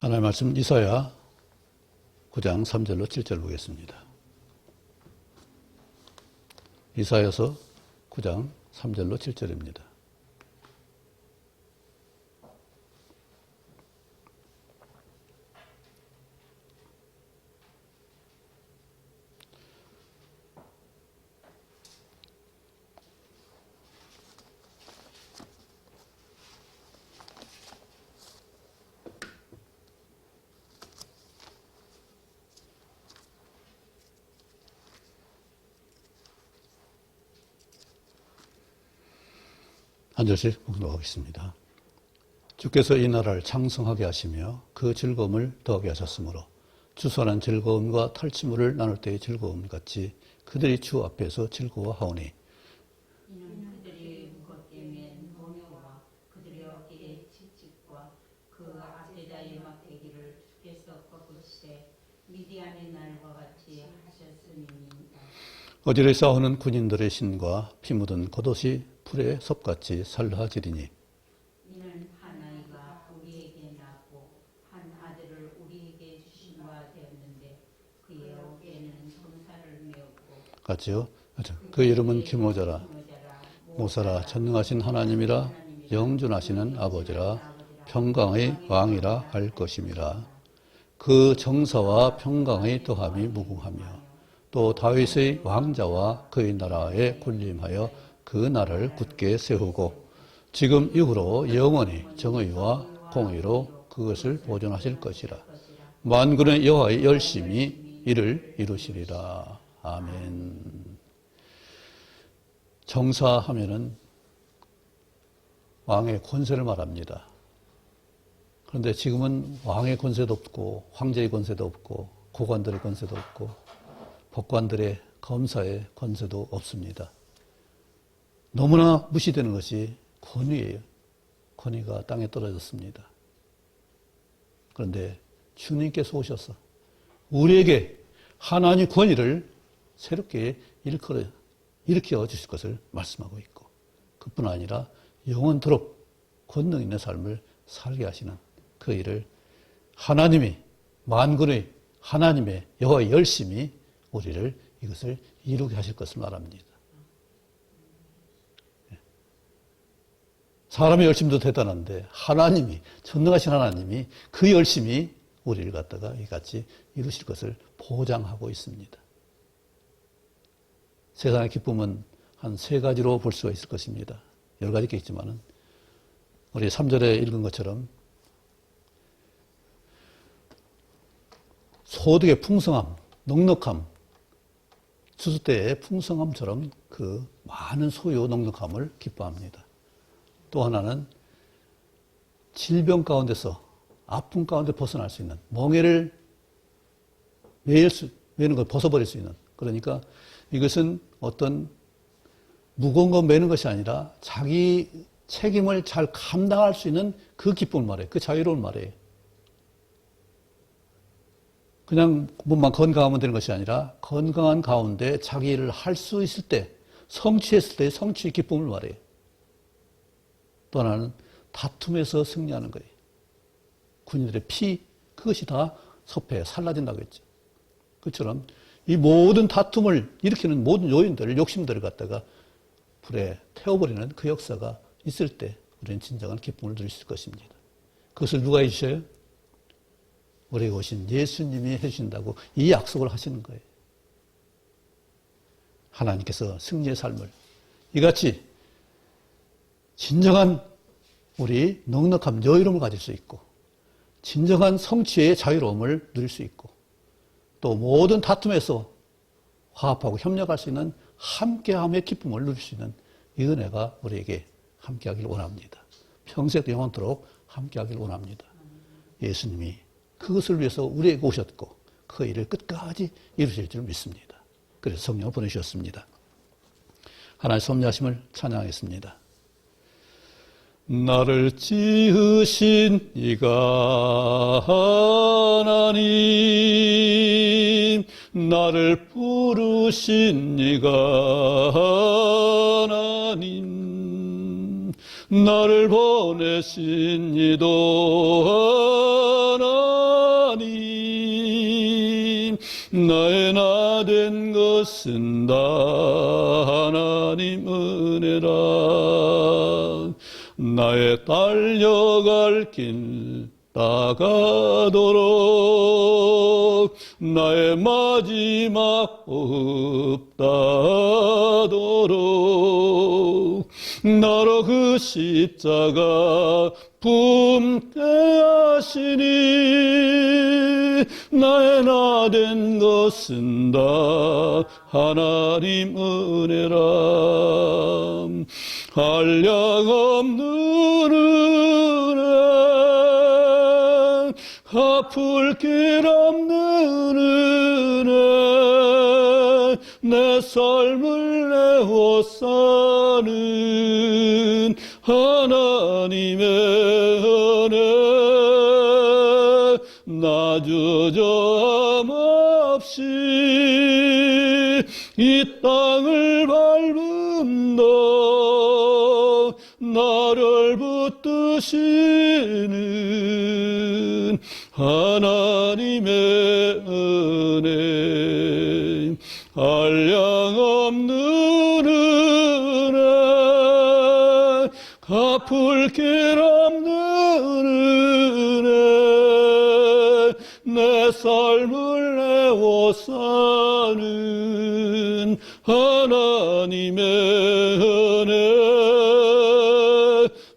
하나님의 말씀 이사야 9장 3절로 7절 보겠습니다. 이사야서 9장 3절로 7절입니다. 한 절씩 봉독하겠습니다. 주께서 이 나라를 창성하게 하시며 그 즐거움을 더하게 하셨으므로 주선한 즐거움과 탈취물을 나눌 때의 즐거움 같이 그들이 주 앞에서 즐거워하오니 이는 그들이 겉에면 노녀와 그들의 어깨에 칠직과 그 아세자의 막대기를 주께서 꺾으시되 미디안의 날과 같이 하셨음이니이다. 어디를 싸우는 군인들의 신과 피 묻은 겉옷이 풀의 섭같이 살라지리니 이는 한 아이가 우리에게 낳고 한 아들을 우리에게 주신 바 되었는데 그의 어깨에는 손살을 메었고 같이요. 그 이름은 기모자라 모사라 전능하신 하나님이라 영존하시는 아버지라 평강의 왕이라 할 것임이라. 그 정사와 평강의 더함이 무궁하며 또 다윗의 왕자와 그의 나라에 군림하여 그 나라를 굳게 세우고 지금 이후로 영원히 정의와 공의로 그것을 보존하실 것이라. 만군의 여호와의 열심히 이를 이루시리라. 아멘. 정사하면은 왕의 권세를 말합니다. 그런데 지금은 왕의 권세도 없고 황제의 권세도 없고 고관들의 권세도 없고 법관들의 검사의 권세도 없습니다. 너무나 무시되는 것이 권위예요. 권위가 땅에 떨어졌습니다. 그런데 주님께서 오셔서 우리에게 하나님 권위를 새롭게 일으켜 주실 것을 말씀하고 있고 그뿐 아니라 영원토록 권능 있는 삶을 살게 하시는 그 일을 하나님이 만군의 하나님의 여호와의 열심히 우리를 이것을 이루게 하실 것을 말합니다. 사람의 열심도 대단한데 하나님이 전능하신 하나님이 그 열심히 우리를 갖다가 이같이 이루실 것을 보장하고 있습니다. 세상의 기쁨은 한 세 가지로 볼 수가 있을 것입니다. 여러 가지 있겠지만은 우리 3절에 읽은 것처럼 소득의 풍성함, 넉넉함, 추수 때의 풍성함처럼 그 많은 소유, 넉넉함을 기뻐합니다. 또 하나는 질병 가운데서 아픔 가운데 벗어날 수 있는 멍에를 매는 걸 벗어버릴 수 있는 그러니까 이것은 어떤 무거운 거 매는 것이 아니라 자기 책임을 잘 감당할 수 있는 그 기쁨을 말해요. 그 자유로운 말이에요. 그냥 몸만 건강하면 되는 것이 아니라 건강한 가운데 자기 일을 할 수 있을 때 성취했을 때 성취의 기쁨을 말해요. 또 하나는 다툼에서 승리하는 거예요. 군인들의 피, 그것이 다 섭해에 살라진다고 했죠. 그처럼 이 모든 다툼을 일으키는 모든 요인들을, 욕심들을 갖다가 불에 태워버리는 그 역사가 있을 때 우리는 진정한 기쁨을 누릴 수 있을 것입니다. 그것을 누가 해주셔요? 우리에게 오신 예수님이 해주신다고 이 약속을 하시는 거예요. 하나님께서 승리의 삶을 이같이 진정한 우리 넉넉함, 여유로움을 가질 수 있고 진정한 성취의 자유로움을 누릴 수 있고 또 모든 다툼에서 화합하고 협력할 수 있는 함께함의 기쁨을 누릴 수 있는 이 은혜가 우리에게 함께하길 원합니다. 평생 영원토록 함께하길 원합니다. 예수님이 그것을 위해서 우리에게 오셨고 그 일을 끝까지 이루실 줄 믿습니다. 그래서 성령을 보내주셨습니다. 하나님의 섭리하심을 찬양하겠습니다. 나를 지으신 이가 하나님, 나를 부르신 이가 하나님, 나를 보내신 이도 나의 나 된 것은 다 하나님 은혜라. 나의 달려갈 길 나가도록 나의 마지막 호흡 다하도록 나로 그 십자가 품게 하시니 나의 나 된 것은 다 하나님 은혜라. 한량 없는 은혜 갚을 길 없는 은혜 내 삶을 내어 사는 하나님의 은혜 나 주저함 없이 이 땅을 밟음도 나를 붙드시는 하나님의 은혜 한량 없는 은혜 갚을 길 없는 은혜 내 삶을 내어 사는 하나님의 은혜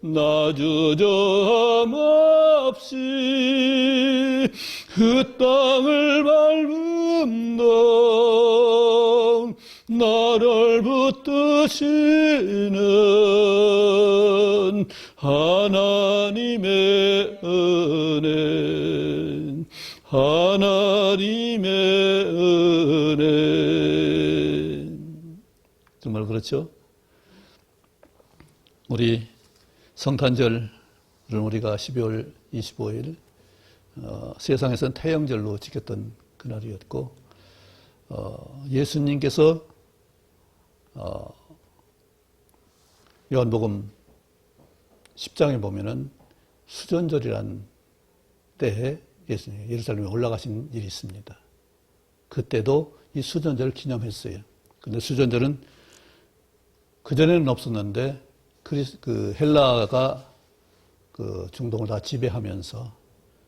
나 주저함 없이 그 땅을 밟음도 나를 붙드시는 하나님의 은혜 하나님의 은혜 정말 그렇죠? 우리 성탄절을 우리가 12월 25일 세상에서는 태영절로 지켰던 그날이었고 예수님께서 요한복음 10장에 보면은 수전절이란 때에 예수님이 예루살렘에 올라가신 일이 있습니다. 그때도 이 수전절을 기념했어요. 근데 수전절은 그전에는 없었는데 그 헬라가 그 중동을 다 지배하면서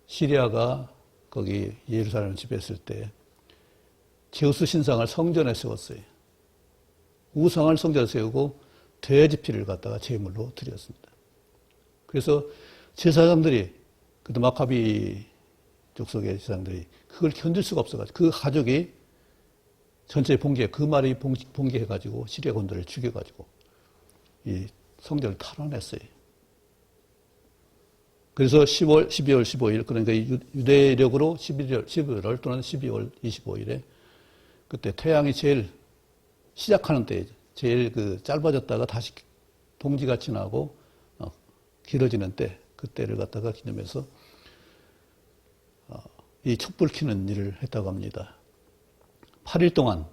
시리아가 거기 예루살렘을 지배했을 때 제우스 신상을 성전에 세웠어요. 우상을 성전에 세우고 돼지피를 갖다가 제물로 드렸습니다. 그래서 제사장들이 그때 마카비 족속의 제사장들이 그걸 견딜 수가 없어가지고 그 가족이 전체 봉기해 그 말이 봉기해가지고 시리아 군대를 죽여가지고 이 성전을 탈환했어요. 그래서 12월 15일 그러니까 유대력으로 11월 또는 12월 25일에 그때 태양이 제일 시작하는 때 제일 그 짧아졌다가 다시 동지같이 나고 길어지는 때 그때를 갖다가 기념해서 이 촛불 켜는 일을 했다고 합니다. 8일 동안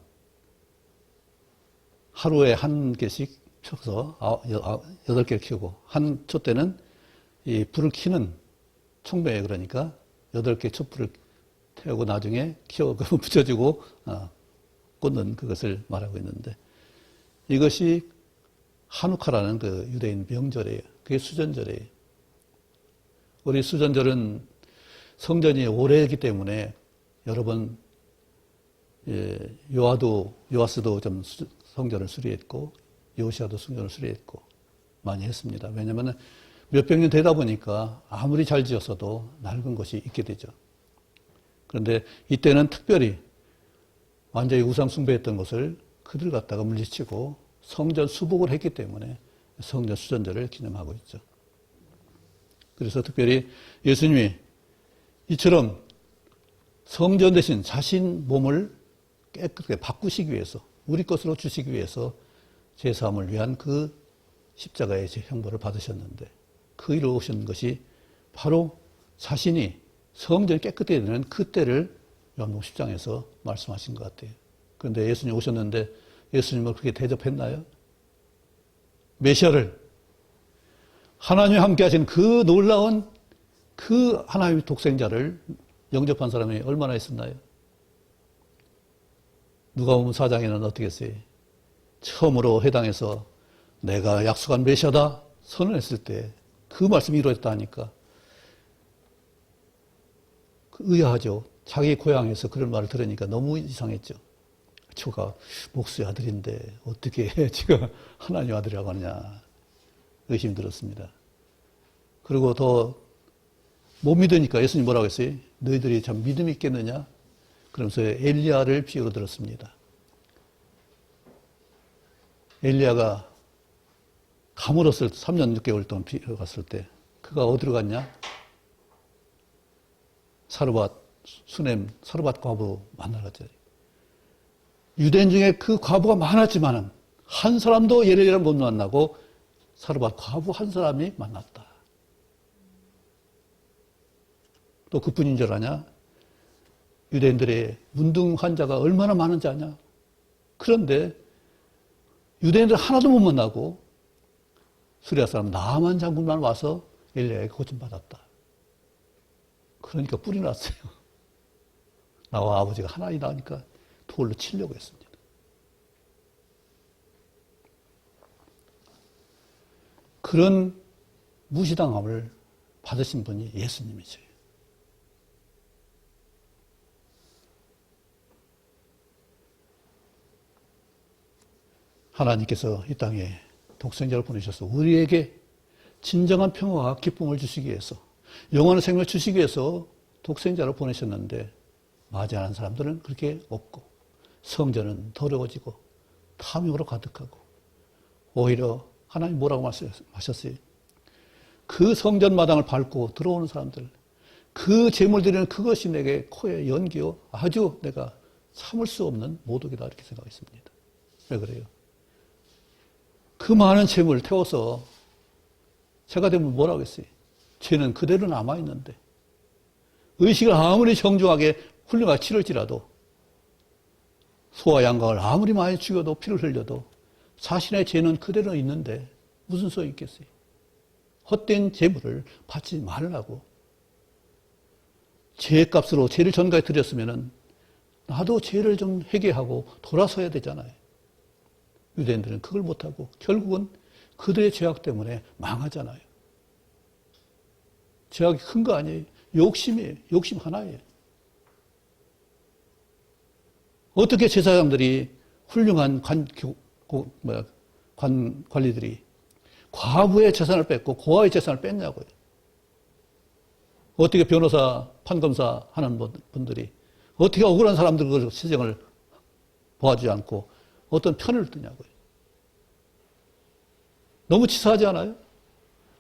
하루에 한 개씩 펴서 8개를 켜고 한 촛대는 이 불을 켜는 총매에 그러니까 8개 촛불을 태우고 나중에 켜고 붙여주고 꽂는 그것을 말하고 있는데 이것이 하누카라는 그 유대인 명절이에요. 그게 수전절이에요. 우리 수전절은 성전이 오래이기 때문에 여러 번 요아스도 좀 성전을 수리했고 요시아도 성전을 수리했고 많이 했습니다. 왜냐하면 몇백 년 되다 보니까 아무리 잘 지었어도 낡은 것이 있게 되죠. 그런데 이때는 특별히 완전히 우상 숭배했던 것을 그들 갖다가 물리치고 성전 수복을 했기 때문에 성전 수전절을 기념하고 있죠. 그래서 특별히 예수님이 이처럼 성전 대신 자신 몸을 깨끗하게 바꾸시기 위해서 우리 것으로 주시기 위해서 제사함을 위한 그 십자가의 형벌을 받으셨는데 그 일을 오신 것이 바로 자신이 성전이 깨끗해야 되는 그때를 요한복음 10장에서 말씀하신 것 같아요. 그런데 예수님 오셨는데 예수님을 그렇게 대접했나요? 메시아를 하나님이 함께 하신 그 놀라운 그 하나님의 독생자를 영접한 사람이 얼마나 있었나요? 누가복음 4장에는 어떻게 했어요? 처음으로 회당에서 내가 약속한 메시아다 선언했을 때 그 말씀이 이루어졌다니까 의아하죠. 자기 고향에서 그런 말을 들으니까 너무 이상했죠. 저가 목수의 아들인데 어떻게 지가 하나님 아들이라고 하느냐 의심이 들었습니다. 그리고 더 못 믿으니까 예수님 뭐라고 했어요? 너희들이 참 믿음이 있겠느냐? 그러면서 엘리야를 비유로 들었습니다. 엘리야가 가물었을 때 3년 6개월 동안 갔을 때 그가 어디로 갔냐? 사르밧 수넴 사르밧 과부 만나러 갔죠. 유대인 중에 그 과부가 많았지만은 한 사람도 예레미야를 못 만나고 사르밧 과부 한 사람이 만났다. 또 그뿐인 줄 아냐? 유대인들의 문둥 환자가 얼마나 많은지 아냐? 그런데 유대인들 하나도 못 만나고 수리아 사람 나만 장군만 와서 엘리야에게 고침받았다. 그러니까 뿔이 났어요. 나와 아버지가 하나이다 하니까 돌로 치려고 했습니다. 그런 무시당함을 받으신 분이 예수님이죠. 하나님께서 이 땅에 독생자를 보내셔서 우리에게 진정한 평화와 기쁨을 주시기 위해서 영원한 생명을 주시기 위해서 독생자를 보내셨는데 맞이하는 사람들은 그렇게 없고 성전은 더러워지고 탐욕으로 가득하고 오히려 하나님 뭐라고 말씀하셨어요? 그 성전 마당을 밟고 들어오는 사람들 그 제물 드리는 그것이 내게 코에 연기요 아주 내가 참을 수 없는 모독이다 이렇게 생각했습니다. 왜 그래요? 그 많은 재물을 태워서 제가 되면 뭐라고 했어요? 죄는 그대로 남아있는데 의식을 아무리 정중하게 훌륭하게 치를지라도 소와 양강을 아무리 많이 죽여도 피를 흘려도 자신의 죄는 그대로 있는데 무슨 소용이 있겠어요? 헛된 재물을 받지 말라고 죄값으로 죄를 전가에 드렸으면 나도 죄를 좀 회개하고 돌아서야 되잖아요. 유대인들은 그걸 못하고 결국은 그들의 죄악 때문에 망하잖아요. 죄악이 큰 거 아니에요. 욕심이에요. 욕심 하나예요. 어떻게 제사장들이 훌륭한 관리들이 과부의 재산을 뺐고 고아의 재산을 뺐냐고요. 어떻게 변호사, 판검사 하는 분들이 어떻게 억울한 사람들 그 시정을 보아주지 않고 어떤 편을 드냐고요. 너무 치사하지 않아요?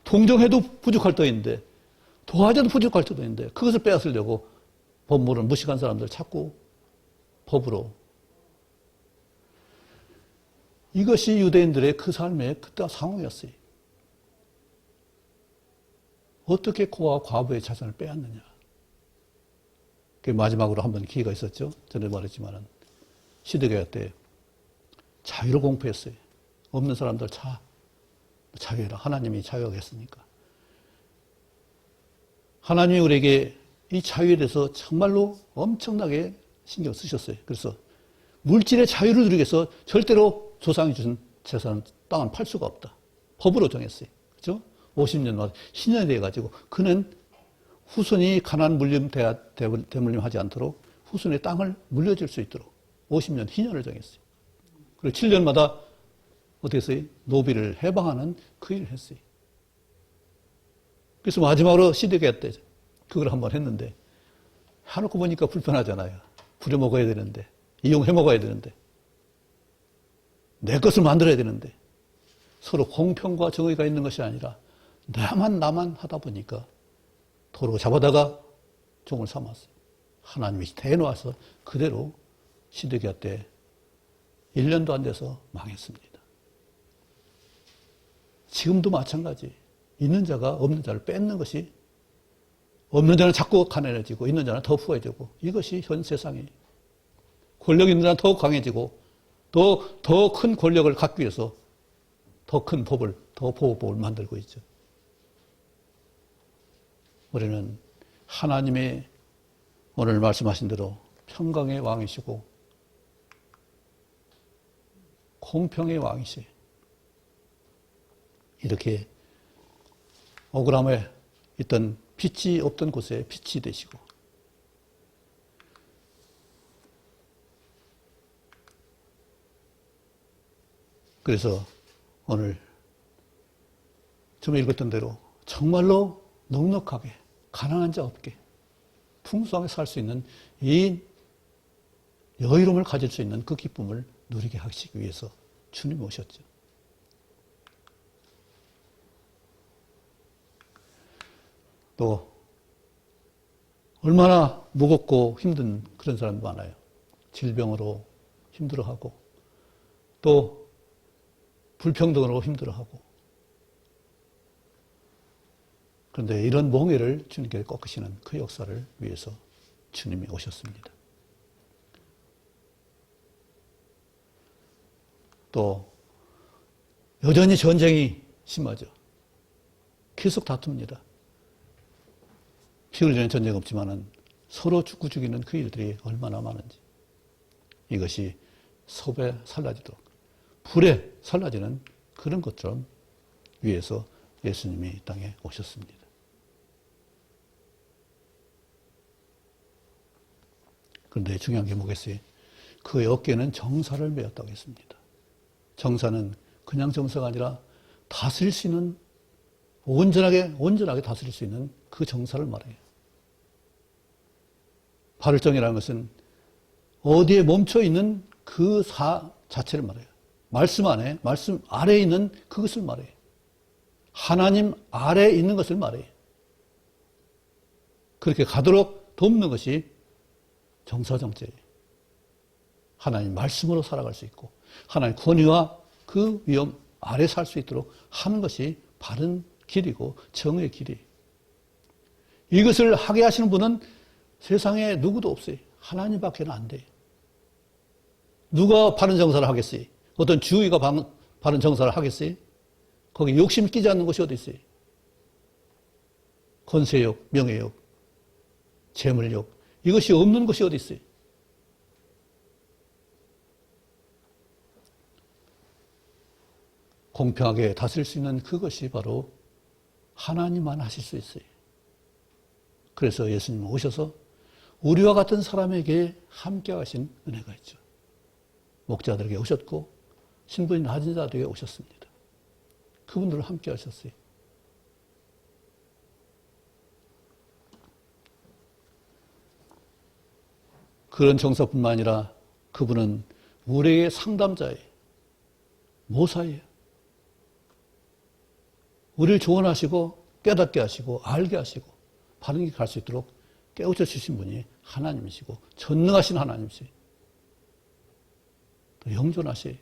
동정해도 부족할 터인데 도와줘도 부족할 터인데 그것을 빼앗으려고 법 모르는 무식한 사람들 자꾸 법으로. 이것이 유대인들의 그 삶의 그때 상황이었어요. 어떻게 고아 과부의 자산을 빼앗느냐. 마지막으로 한 번 기회가 있었죠. 전에 말했지만은 시드게야 때 자유를 공포했어요. 없는 사람들 자유해라. 하나님이 자유하게 했으니까. 하나님이 우리에게 이 자유에 대해서 정말로 엄청나게 신경 쓰셨어요. 그래서 물질의 자유를 누리기 위해서 절대로 조상이 주신 재산, 땅은 팔 수가 없다. 법으로 정했어요. 그죠? 50년마다 신년이 돼가지고 그는 후손이 가난 대물림 하지 않도록 후손의 땅을 물려줄 수 있도록 50년 희년을 정했어요. 그리고 7년마다 어떻게 했어요? 노비를 해방하는 그 일을 했어요. 그래서 마지막으로 시드게야 때 그걸 한번 했는데 해놓고 보니까 불편하잖아요. 부려먹어야 되는데 이용해 먹어야 되는데 내 것을 만들어야 되는데 서로 공평과 정의가 있는 것이 아니라 나만 하다 보니까 도로 잡아다가 종을 삼았어요. 하나님이 대놓아서 그대로 시드기야 때 1년도 안 돼서 망했습니다. 지금도 마찬가지. 있는 자가 없는 자를 뺏는 것이 없는 자는 자꾸 가난해지고 있는 자는 더 후해지고 이것이 현 세상이에요. 권력 있는 자는 더 강해지고 더 큰 권력을 갖기 위해서 더 큰 법을, 더 보호법을 만들고 있죠. 우리는 하나님의 오늘 말씀하신 대로 평강의 왕이시고 공평의 왕이시. 이렇게 억울함에 있던 빛이 없던 곳에 빛이 되시고, 그래서 오늘 좀 읽었던 대로 정말로 넉넉하게 가난한 자 없게 풍성하게 살 수 있는 이 여유로움을 가질 수 있는 그 기쁨을 누리게 하시기 위해서 주님이 오셨죠. 또 얼마나 무겁고 힘든 그런 사람도 많아요. 질병으로 힘들어하고 또 불평등으로 힘들어하고. 그런데 이런 멍해를 주님께 꺾으시는 그 역사를 위해서 주님이 오셨습니다. 또 여전히 전쟁이 심하죠. 계속 다툽니다. 피 흘리는 전쟁 없지만은 서로 죽고 죽이는 그 일들이 얼마나 많은지. 이것이 섭에 살라지도록, 불에 살라지는 그런 것처럼 위해서 예수님이 이 땅에 오셨습니다. 그런데 중요한 게 뭐겠어요? 그의 어깨에는 정사를 메었다고 했습니다. 정사는 그냥 정사가 아니라 다스릴 수 있는, 온전하게 다스릴 수 있는 그 정사를 말해요. 발을정이라는 것은 어디에 멈춰 있는 그 사 자체를 말해요. 말씀 안에, 말씀 아래에 있는 그것을 말해요. 하나님 아래에 있는 것을 말해요. 그렇게 가도록 돕는 것이 정사정죄예요. 하나님 말씀으로 살아갈 수 있고 하나님 권위와 그 위엄 아래 살 수 있도록 하는 것이 바른 길이고 정의 길이에요. 이것을 하게 하시는 분은 세상에 누구도 없어요. 하나님밖에는 안 돼요. 누가 바른 정사를 하겠어요? 어떤 주의가 바른 정사를 하겠어요? 거기 욕심 끼지 않는 것이 어디 있어요? 권세욕, 명예욕, 재물욕, 이것이 없는 것이 어디 있어요? 공평하게 다스릴 수 있는 그것이 바로 하나님만 하실 수 있어요. 그래서 예수님 오셔서 우리와 같은 사람에게 함께 하신 은혜가 있죠. 목자들에게 오셨고 신분이 낮은 자들에게 오셨습니다. 그분들을 함께 하셨어요. 그런 정사뿐만 아니라 그분은 우리에게 상담자예요. 모사예요. 우리를 조언하시고 깨닫게 하시고 알게 하시고 바른 길 갈 수 있도록 깨우쳐 주신 분이 하나님이시고 전능하신 하나님이시고 또 영존하시.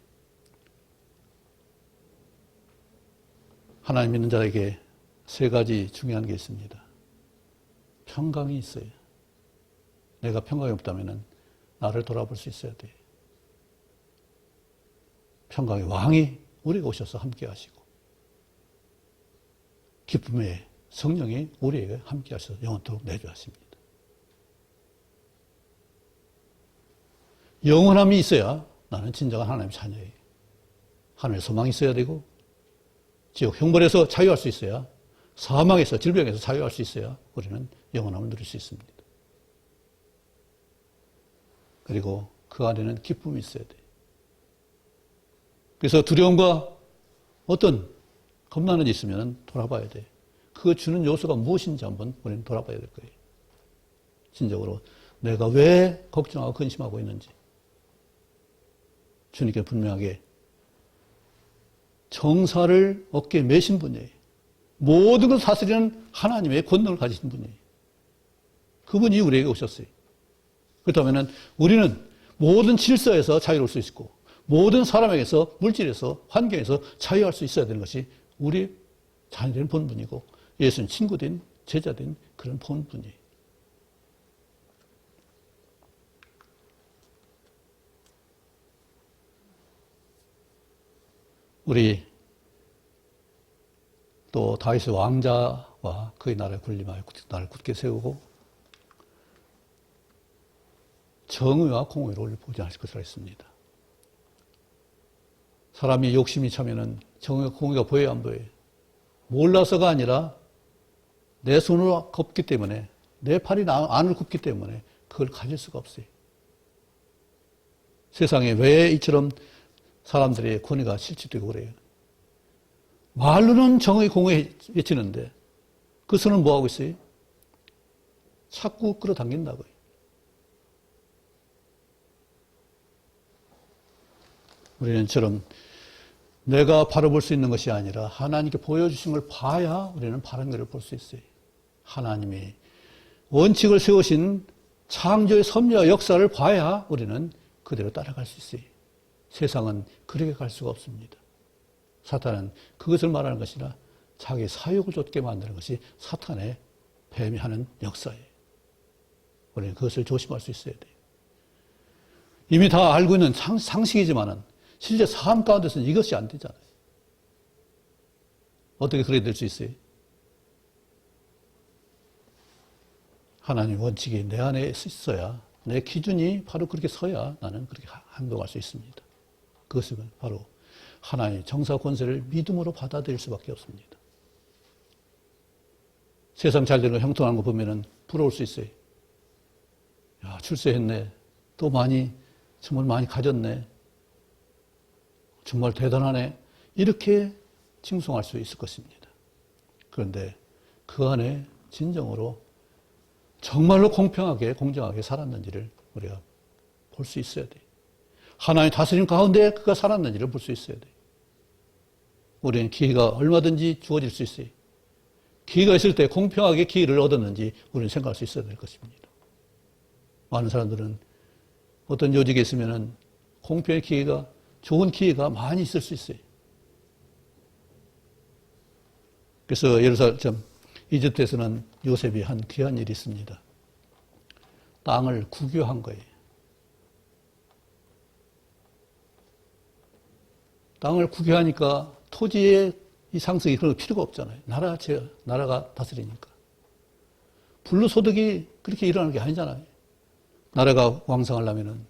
하나님 믿는 자에게 세 가지 중요한 게 있습니다. 평강이 있어요. 내가 평강이 없다면 나를 돌아볼 수 있어야 돼. 평강의 왕이 우리가 오셔서 함께 하시고 기쁨의 성령이 우리에게 함께 하셔서 영원토록 내주하십니다. 영원함이 있어야 나는 진정한 하나님의 자녀예요. 하늘의 소망이 있어야 되고 지옥 형벌에서 자유할 수 있어야, 사망에서 질병에서 자유할 수 있어야 우리는 영원함을 누릴 수 있습니다. 그리고 그 안에는 기쁨이 있어야 돼요. 그래서 두려움과 어떤 겁나는 일이 있으면 돌아봐야 돼요. 그 주는 요소가 무엇인지 한번 우리는 돌아봐야 될 거예요. 진정으로 내가 왜 걱정하고 근심하고 있는지 주님께 분명하게 정사를 어깨에 메신 분이에요. 모든 것을 다스리는 하나님의 권능을 가지신 분이에요. 그분이 우리에게 오셨어요. 그렇다면 우리는 모든 질서에서 자유로울 수 있고 모든 사람에게서, 물질에서, 환경에서 자유할 수 있어야 되는 것이 우리 자녀된 본분이고 예수님 친구된, 제자된 그런 본분이에요. 우리 또 다윗의 왕자와 그의 나라를 군림하여 나를 굳게 세우고 정의와 공의를 보장하실 것이라 했습니다. 사람이 욕심이 차면은 공의가 보여요, 안 보여요? 몰라서가 아니라 내 손으로 굽기 때문에, 내 팔이 안을 굽기 때문에 그걸 가질 수가 없어요. 세상에 왜 이처럼 사람들의 권위가 실추되고 그래요? 말로는 정의 공의 외치는데 그 손은 뭐하고 있어요? 자꾸 끌어당긴다고요. 우리는 처럼 내가 바라볼 수 있는 것이 아니라 하나님께 보여주신 걸 봐야 우리는 바른 것을 볼 수 있어요. 하나님이 원칙을 세우신 창조의 섭리와 역사를 봐야 우리는 그대로 따라갈 수 있어요. 세상은 그렇게 갈 수가 없습니다. 사탄은 그것을 말하는 것이나 자기 사욕을 좇게 만드는 것이 사탄의 뱀이 하는 역사예요. 우리는 그것을 조심할 수 있어야 돼요. 이미 다 알고 있는 상식이지만은 실제 삶 가운데서는 이것이 안 되잖아요. 어떻게 그래야 될 수 있어요? 하나님 원칙이 내 안에 있어야, 내 기준이 바로 그렇게 서야 나는 그렇게 행동할 수 있습니다. 그것은 바로 하나님의 정사 권세를 믿음으로 받아들일 수밖에 없습니다. 세상 잘 되는 거 형통하는 거 보면은 부러울 수 있어요. 야, 출세했네. 또 정말 많이 가졌네. 정말 대단하네. 이렇게 칭송할 수 있을 것입니다. 그런데 그 안에 진정으로 정말로 공평하게, 공정하게 살았는지를 우리가 볼 수 있어야 돼요. 하나님의 다스림 가운데 그가 살았는지를 볼 수 있어야 돼요. 우리는 기회가 얼마든지 주어질 수 있어요. 기회가 있을 때 공평하게 기회를 얻었는지 우리는 생각할 수 있어야 될 것입니다. 많은 사람들은 어떤 요직에 있으면은 공평의 기회가, 좋은 기회가 많이 있을 수 있어요. 그래서 이집트에서는 요셉이 한 귀한 일이 있습니다. 땅을 국유한 거예요. 땅을 국유하니까 토지의 이 상승이 그런 거 필요가 없잖아요. 나라가 다스리니까. 불로소득이 그렇게 일어나는 게 아니잖아요. 나라가 왕성하려면은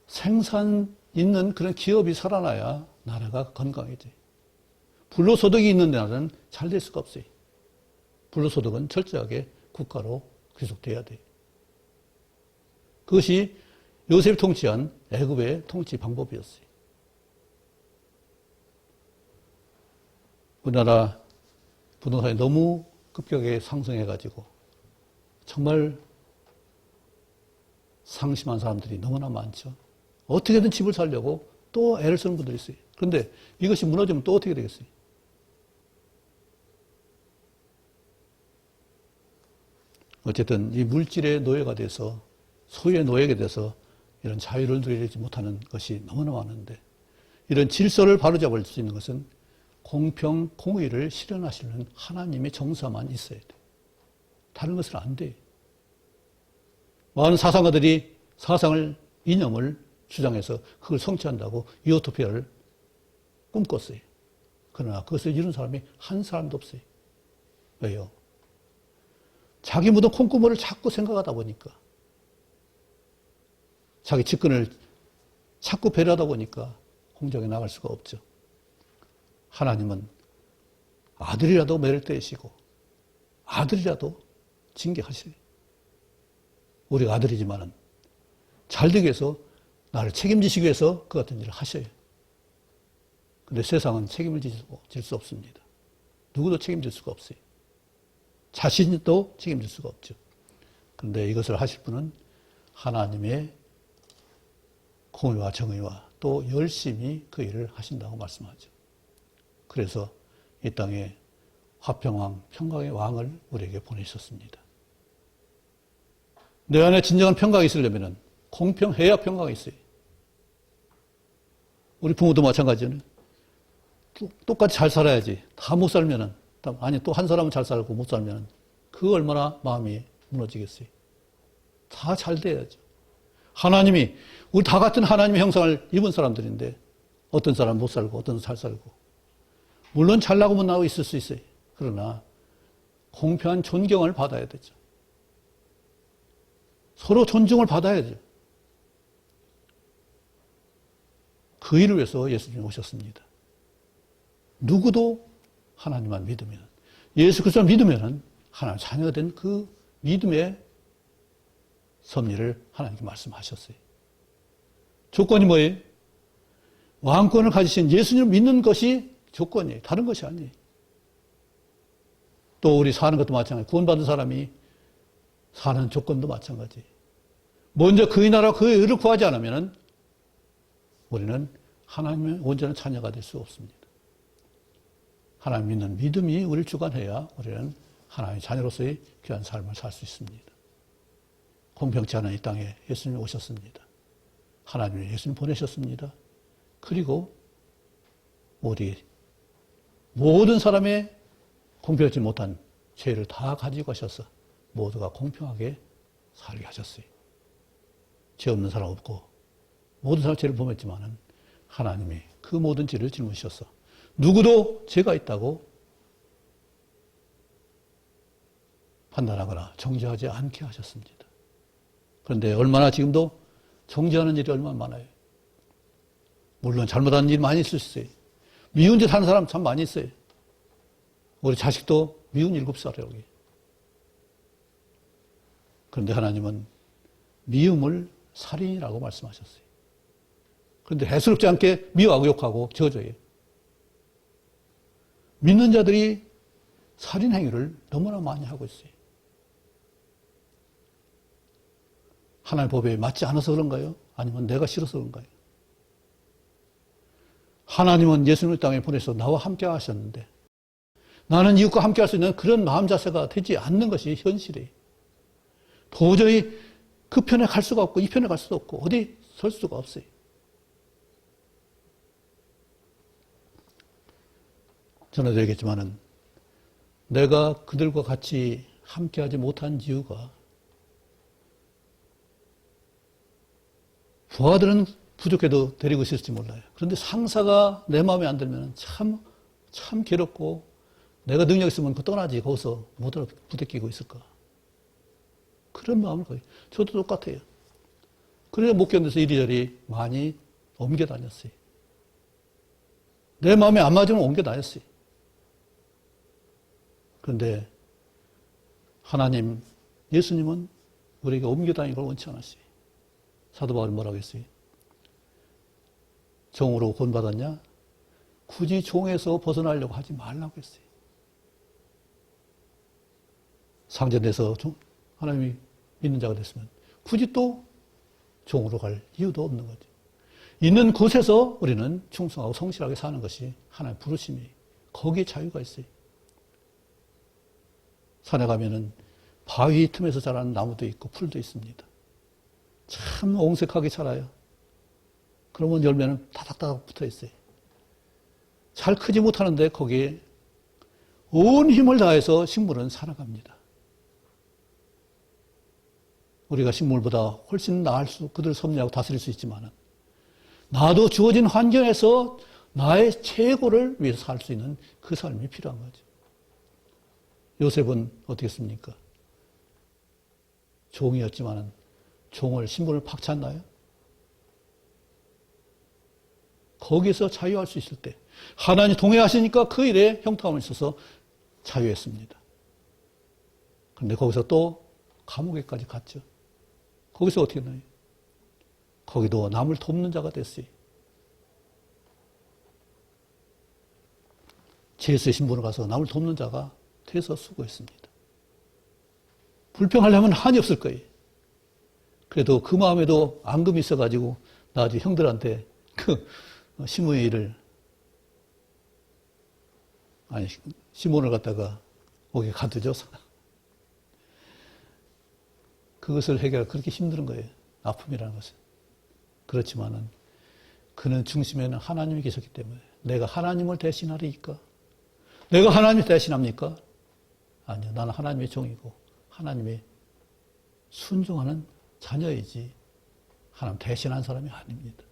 생산 있는 그런 기업이 살아나야 나라가 건강해져요. 불로소득이 있는 나라는 잘 될 수가 없어요. 불로소득은 철저하게 국가로 귀속돼야 돼요. 그것이 요셉이 통치한 애굽의 통치 방법이었어요. 우리나라 부동산이 너무 급격하게 상승해가지고 정말 상심한 사람들이 너무나 많죠. 어떻게든 집을 살려고 또 애를 쓰는 분들이 있어요. 그런데 이것이 무너지면 또 어떻게 되겠어요? 어쨌든 이 물질의 노예가 돼서, 소유의 노예가 돼서 이런 자유를 누리지 못하는 것이 너무나 많은데, 이런 질서를 바로잡을 수 있는 것은 공평, 공의를 실현하시는 하나님의 정사만 있어야 돼요. 다른 것은 안 돼요. 많은 사상가들이 이념을 주장해서 그걸 성취한다고 유토피아를 꿈꿨어요. 그러나 그것을 이룬 사람이 한 사람도 없어요. 왜요? 자기 묻은 콩고물을 자꾸 생각하다 보니까, 자기 직근을 자꾸 배려하다 보니까 공정에 나갈 수가 없죠. 하나님은 아들이라도 매를 떼시고 아들이라도 징계하시요. 우리가 아들이지만은 잘되기 위해서, 나를 책임지시기 위해서 그 같은 일을 하셔요. 그런데 세상은 책임을 질 수 없습니다. 누구도 책임질 수가 없어요. 자신도 책임질 수가 없죠. 그런데 이것을 하실 분은 하나님의 공의와 정의와 또 열심히 그 일을 하신다고 말씀하죠. 그래서 이 땅에 화평왕, 평강의 왕을 우리에게 보내셨습니다. 내 안에 진정한 평강이 있으려면 공평해야 평강이 있어요. 우리 부모도 마찬가지잖아요. 똑같이 잘 살아야지. 다 못 살면은, 아니 또 한 사람은 잘 살고 못 살면은 그거 얼마나 마음이 무너지겠어요. 다 잘 돼야죠. 하나님이, 우리 다 같은 하나님의 형상을 입은 사람들인데 어떤 사람은 못 살고 어떤 사람은 잘 살고, 물론 잘나고 못나고 있을 수 있어요. 그러나 공평한 존경을 받아야 되죠. 서로 존중을 받아야죠. 그 일을 위해서 예수님이 오셨습니다. 누구도 하나님만 믿으면, 예수 그리스도를 믿으면 하나님 자녀가 된 그 믿음의 섭리를 하나님께 말씀하셨어요. 조건이 뭐예요? 왕권을 가지신 예수님을 믿는 것이 조건이에요. 다른 것이 아니에요. 또 우리 사는 것도 마찬가지. 구원받은 사람이 사는 조건도 마찬가지. 먼저 그의 나라 그의 의를 구하지 않으면 우리는 하나님의 온전한 자녀가 될 수 없습니다. 하나님 믿는 믿음이 우리를 주관해야 우리는 하나님의 자녀로서의 귀한 삶을 살 수 있습니다. 공평치 않은 이 땅에 예수님이 오셨습니다. 하나님이 예수님 보내셨습니다. 그리고 우리 모든 사람의 공평하지 못한 죄를 다 가지고 가셔서 모두가 공평하게 살게 하셨어요. 죄 없는 사람 없고 모든 사람 죄를 범했지만은 하나님이 그 모든 죄를 짊어지셔서 누구도 죄가 있다고 판단하거나 정죄하지 않게 하셨습니다. 그런데 얼마나 지금도 정죄하는 일이 얼마나 많아요. 물론 잘못하는 일이 많이 있을 수 있어요. 미운 짓 하는 사람 참 많이 있어요. 우리 자식도 미운 7살이라고. 그런데 하나님은 미움을 살인이라고 말씀하셨어요. 그런데 해스럽지 않게 미워하고 욕하고 저주해요. 믿는 자들이 살인 행위를 너무나 많이 하고 있어요. 하나님의 법에 맞지 않아서 그런가요? 아니면 내가 싫어서 그런가요? 하나님은 예수님을 땅에 보내서 나와 함께 하셨는데 나는 이웃과 함께 할 수 있는 그런 마음 자세가 되지 않는 것이 현실이에요. 도저히 그 편에 갈 수가 없고 이 편에 갈 수도 없고 어디 설 수가 없어요. 전에도 얘기했지만은 내가 그들과 같이 함께하지 못한 이유가 부하들은 부족해도 데리고 있을지 몰라요. 그런데 상사가 내 마음에 안 들면 참 괴롭고 내가 능력 있으면 그 떠나지 거기서 못 알아 부대끼고 있을까. 그런 마음을 거예요. 저도 똑같아요. 그래서 못 견뎌서 이리저리 많이 옮겨 다녔어요. 내 마음에 안 맞으면 옮겨 다녔어요. 그런데 하나님, 예수님은 우리에게 옮겨 다니는 걸 원치 않았어요. 사도 바울이 뭐라고 했어요? 종으로 구원받았냐? 굳이 종에서 벗어나려고 하지 말라고 했어요. 상전돼서 하나님이 믿는 자가 됐으면 굳이 또 종으로 갈 이유도 없는 거죠. 있는 곳에서 우리는 충성하고 성실하게 사는 것이 하나님의 부르심이에요. 거기에 자유가 있어요. 산에 가면은 바위 틈에서 자라는 나무도 있고 풀도 있습니다. 참 옹색하게 자라요. 그러면 열매는 다닥다닥 붙어 있어요. 잘 크지 못하는데 거기에 온 힘을 다해서 식물은 살아갑니다. 우리가 식물보다 훨씬 나을 수, 그들을 섭리하고 다스릴 수 있지만은 나도 주어진 환경에서 나의 최고를 위해서 살 수 있는 그 삶이 필요한 거죠. 요셉은 어떻게 했습니까? 종이었지만은 종을 신분을 박찼나요? 거기서 자유할 수 있을 때 하나님이 동행하시니까 그 일에 형통함을 있어서 자유했습니다. 그런데 거기서 또 감옥에까지 갔죠. 거기서 어떻게 했나요? 거기도 남을 돕는 자가 됐어요. 제수의 신분을 가서 남을 돕는 자가 돼서 수고했습니다. 불평하려면 한이 없을 거예요. 그래도 그 마음에도 앙금이 있어가지고 나중에 형들한테 그 시몬의 일을 시몬을 갖다가 목에 가두죠. 그것을 해결하기 그렇게 힘든 거예요. 아픔이라는 것은. 그렇지만은 그는 중심에는 하나님이 계셨기 때문에 내가 하나님을 대신하리까? 내가 하나님을 대신합니까? 아니요. 나는 하나님의 종이고 하나님의 순종하는 자녀이지 하나님 대신한 사람이 아닙니다.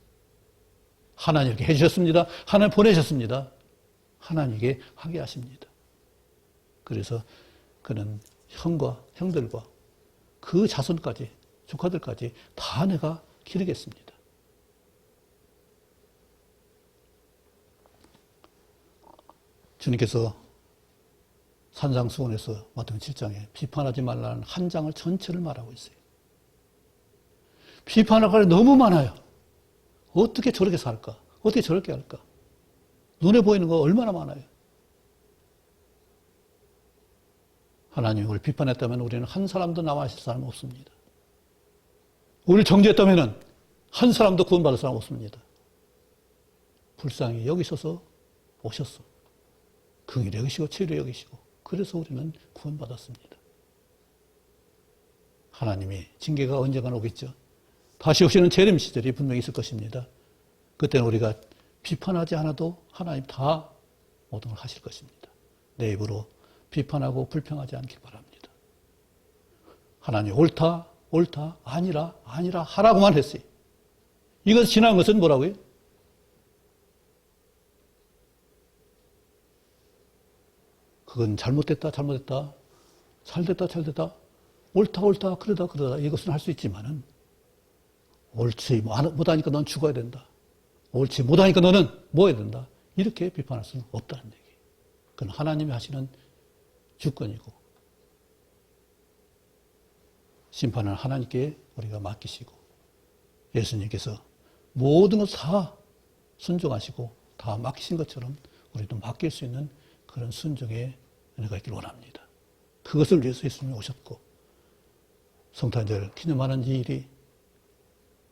하나님 이렇게 해주셨습니다. 하나님 보내셨습니다. 하나님에게 하게 하십니다. 그래서 그는 형과 형들과 그 자손까지 조카들까지 다 내가 기르겠습니다. 주님께서 산상수훈에서 마태복음 7장에 비판하지 말라는 한 장을 전체를 말하고 있어요. 비판할 것이 너무 많아요. 어떻게 저렇게 살까? 어떻게 저렇게 할까? 눈에 보이는 거 얼마나 많아요. 하나님이 우리를 비판했다면 우리는 한 사람도 남아있을 사람 없습니다. 우리를 정죄했다면 한 사람도 구원받을 사람 없습니다. 불쌍히 여기셔서 오셨어. 긍휼히 여기시고 치유히 여기시고 그래서 우리는 구원받았습니다. 하나님이 징계가 언젠가 오겠죠. 다시 오시는 재림 시절이 분명히 있을 것입니다. 그때는 우리가 비판하지 않아도 하나님 다 모든 걸 하실 것입니다. 내 입으로 비판하고 불평하지 않길 바랍니다. 하나님 옳다, 옳다, 아니라, 아니라 하라고만 했어요. 이것 지난 것은 뭐라고요? 그건 잘못됐다, 잘못됐다, 잘됐다, 잘됐다, 옳다, 옳다, 그러다, 그러다 이것은 할 수 있지만은 옳지 못하니까 넌 죽어야 된다. 옳지 못하니까 너는 뭐 해야 된다. 이렇게 비판할 수는 없다는 얘기예요. 그건 하나님이 하시는 주권이고 심판은 하나님께 우리가 맡기시고 예수님께서 모든 것을 다 순종하시고 다 맡기신 것처럼 우리도 맡길 수 있는 그런 순종의 은혜가 있기를 원합니다. 그것을 위해서 예수님이 오셨고 성탄절 기념하는 이 일이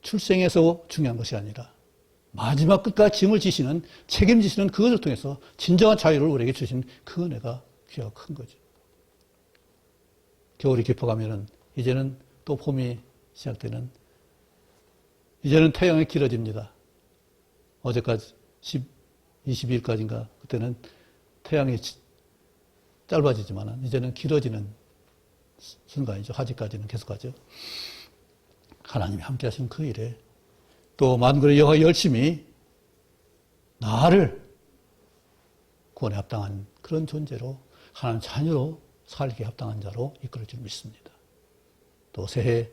출생에서 중요한 것이 아니라 마지막 끝까지 짐을 지시는 책임지시는 그것을 통해서 진정한 자유를 우리에게 주신 그 은혜가 귀하고 큰 거죠. 겨울이 깊어가면은 이제는 또 봄이 시작되는 이제는 태양이 길어집니다. 어제까지 22일까지인가 그때는 태양이 짧아지지만 이제는 길어지는 순간이죠. 하지까지는 계속하죠. 하나님이 함께 하신 그 일에 또 만군의 여호와 열심히 나를 구원에 합당한 그런 존재로 하나님 자녀로 살기에 합당한 자로 이끌어 줄 믿습니다. 또 새해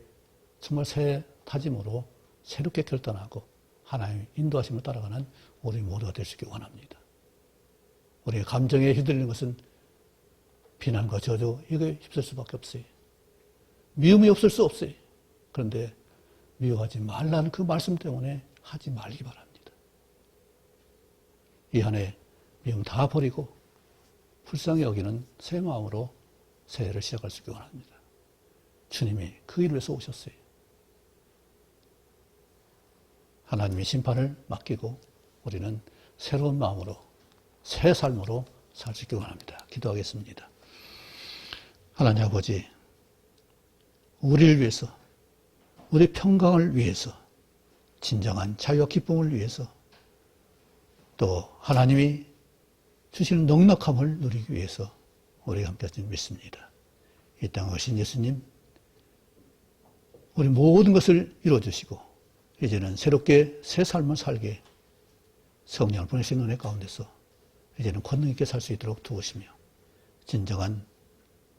정말 새 다짐으로 새롭게 결단하고 하나님의 인도하심을 따라가는 우리 모두가 될 수 있기 원합니다. 우리의 감정에 휘둘리는 것은 비난과 저주 이거에 휩쓸 수밖에 없어요. 미움이 없을 수 없어요. 그런데 미워하지 말라는 그 말씀 때문에 하지 말기 바랍니다. 이 한 해 미움 다 버리고 불쌍히 여기는 새 마음으로 새해를 시작할 수 있기 원합니다. 주님이 그 일을 위해서 오셨어요. 하나님의 심판을 맡기고 우리는 새로운 마음으로 새 삶으로 살 수 있기 원합니다. 기도하겠습니다. 하나님 아버지, 우리를 위해서, 우리 평강을 위해서, 진정한 자유와 기쁨을 위해서, 또 하나님이 주시는 넉넉함을 누리기 위해서 우리가 함께 하신 믿습니다. 이 땅에 오신 예수님, 우리 모든 것을 이루어주시고 이제는 새롭게 새 삶을 살게 성령을 보내신 은혜 가운데서 이제는 권능 있게 살 수 있도록 도우시며 진정한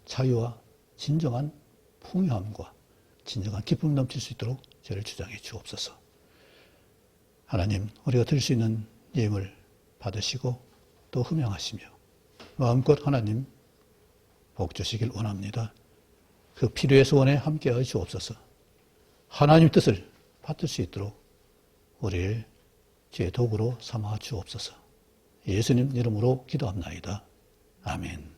자유와 진정한 풍요함과 진정한 기쁨 넘칠 수 있도록 저를 주장해 주옵소서. 하나님, 우리가 드릴 수 있는 예물 받으시고 또 흠양하시며 마음껏 하나님 복 주시길 원합니다. 그 필요의 소원에 함께하여 주옵소서. 하나님의 뜻을 받을 수 있도록 우리를 주의 도구로 삼아 주옵소서. 예수님 이름으로 기도합나이다. 아멘.